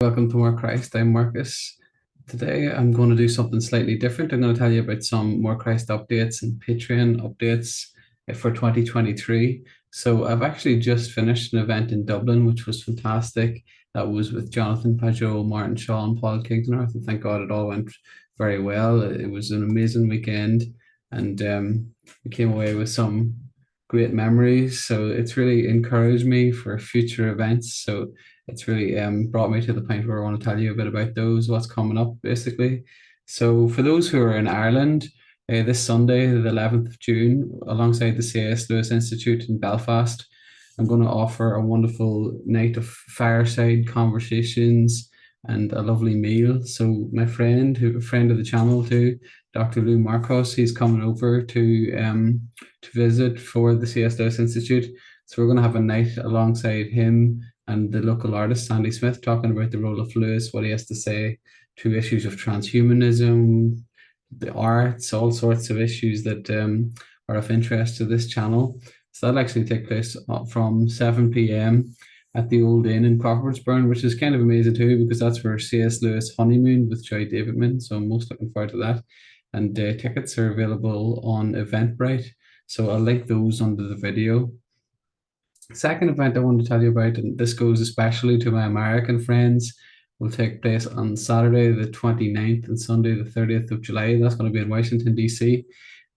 Welcome to More Christ. I'm Marcus. Today I'm going to do something slightly different. I'm going to tell you about some More Christ updates and Patreon updates for 2023. So I've actually just finished an event in Dublin, which was fantastic. That was with Jonathan Pageau, Martin Shaw, and Paul Kingsnorth. And thank God it all went very well. It was an amazing weekend, and we came away with some great memories. So it's really encouraged me for future events. So it's really brought me to the point where I want to tell you a bit about those, what's coming up basically. So for those who are in Ireland, this Sunday, the 11th of June, alongside the C.S. Lewis Institute in Belfast, I'm going to offer a wonderful night of fireside conversations and a lovely meal. So my friend, who a friend of the channel too, Dr. Lou Marcos, he's coming over to visit for the C.S. Lewis Institute. So we're going to have a night alongside him and the local artist Sandy Smith, talking about the role of Lewis, what he has to say to issues of transhumanism, the arts, all sorts of issues that are of interest to this channel. So that'll actually take place from 7 p.m. at the Old Inn in Crawfordsburn, which is kind of amazing too, because that's where C.S. Lewis honeymooned with Joy Davidman. So I'm most looking forward to that. And tickets are available on Eventbrite. So I'll link those under the video. Second event I want to tell you about, and this goes especially to my American friends, will take place on Saturday the 29th and Sunday the 30th of July. That's going to be in Washington, D.C.,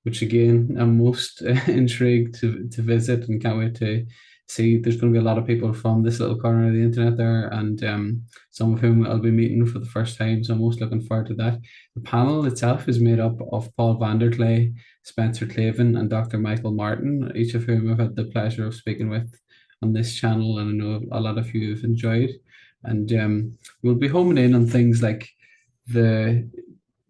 which again, I'm most intrigued to visit and can't wait to see. There's going to be a lot of people from this little corner of the internet there, and some of whom I'll be meeting for the first time. So I'm most looking forward to that. The panel itself is made up of Paul Vanderklay, Spencer Clavin, and Dr. Michael Martin, each of whom I've had the pleasure of speaking with on this channel, and I know a lot of you have enjoyed. And we'll be homing in on things like the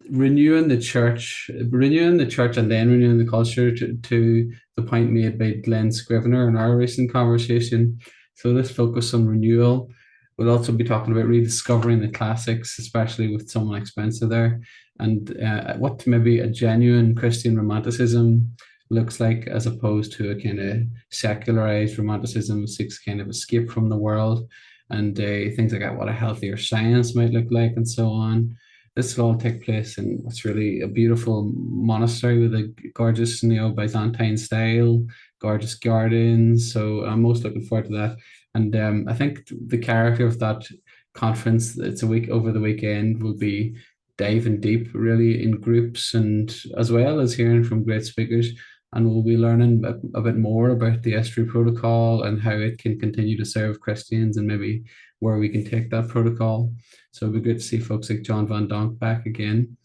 renewing the church, and then renewing the culture to the point made by Glenn Scrivener in our recent conversation. So this focus on renewal. We'll also be talking about rediscovering the classics, especially with someone like Spencer there, and what maybe a genuine Christian romanticism looks like, as opposed to a kind of secularized romanticism seeks kind of escape from the world, and things like what a healthier science might look like, and so on. This will all take place in what's really a beautiful monastery with a gorgeous neo-Byzantine style, gorgeous gardens. So I'm most looking forward to that. And I think the character of that conference, it's a week over the weekend, will be diving deep really in groups, and as well as hearing from great speakers. And we'll be learning a bit more about the S3 protocol and how it can continue to serve Christians, and maybe where we can take that protocol. So it'll be good to see folks like John Van Donk back again.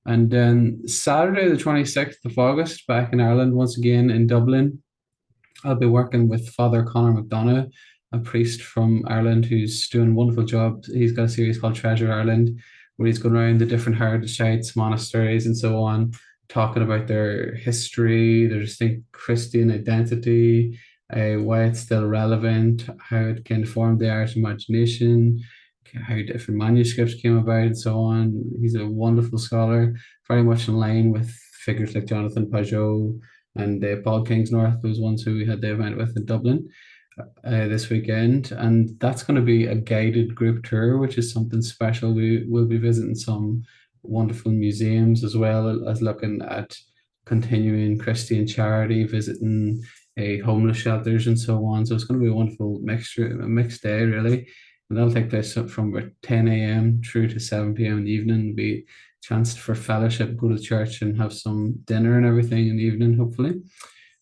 And then Saturday, the 26th of August, back in Ireland, once again in Dublin, I'll be working with Father Conor McDonough, a priest from Ireland who's doing a wonderful job. He's got a series called Treasure Ireland, where he's going around the different heritage sites, monasteries, and so on, talking about their history, their distinct Christian identity, why it's still relevant, how it can form the Irish imagination, how different manuscripts came about, and so on. He's a wonderful scholar, very much in line with figures like Jonathan Pageau and Paul Kingsnorth, those ones who we had the event with in Dublin this weekend. And that's going to be a guided group tour, which is something special. We will be visiting some wonderful museums, as well as looking at continuing Christian charity, visiting homeless shelters, and so on. So it's going to be a wonderful a mixed day, really. And that'll take place from about 10 a.m. through to 7 p.m. in the evening. It'll be a chance for fellowship, go to church, and have some dinner and everything in the evening, hopefully.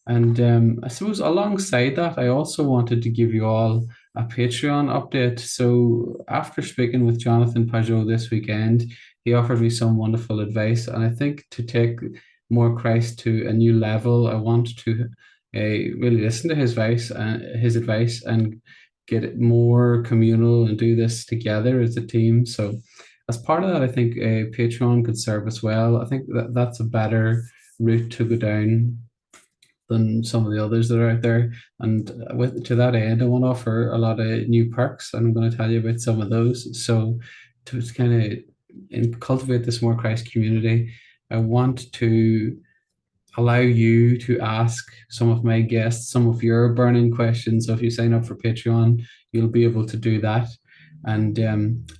And I suppose alongside that, I also wanted to give you all a Patreon update. So after speaking with Jonathan Pageau this weekend, he offered me some wonderful advice. And I think to take More Christ to a new level, I want to really listen to his advice, and get it more communal and do this together as a team. So as part of that, I think Patreon could serve as well. I think that's a better route to go down than some of the others that are out there. And to that end, I want to offer a lot of new perks, and I'm going to tell you about some of those. So to kind of cultivate this More Christ community, I want to allow you to ask some of my guests some of your burning questions. So if you sign up for Patreon, you'll be able to do that. And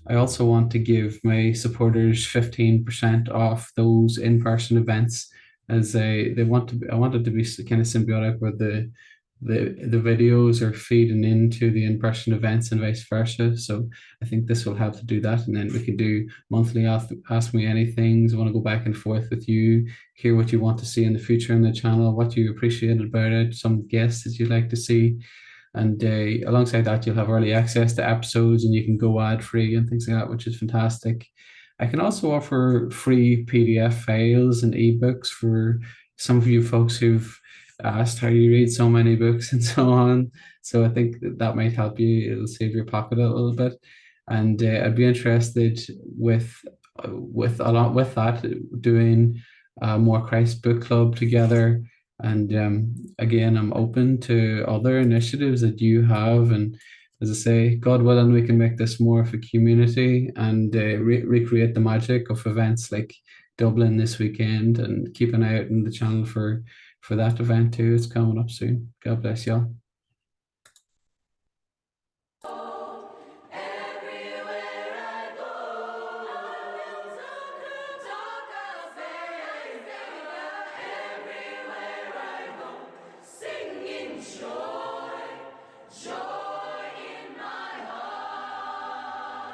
I also want to give my supporters 15% off those in-person events, as they want to I want it to be kind of symbiotic, where the videos are feeding into the in-person events and vice versa. So I think this will help to do that. And then we can do monthly ask me anything. I want to go back and forth with you, hear what you want to see in the future in the channel, what you appreciated about it, some guests that you'd like to see. And alongside that, you'll have early access to episodes and you can go ad free and things like that, which is fantastic. I can also offer free PDF files and ebooks for some of you folks who've asked how you read so many books and so on. So I think that might help you. It'll save your pocket a little bit. And I'd be interested with a lot with that, doing more Christ book club together. And again, I'm open to other initiatives that you have. And as I say, God willing, we can make this more of a community and recreate the magic of events like Dublin this weekend, and keep an eye out in the channel for that event too. It's coming up soon. God bless y'all.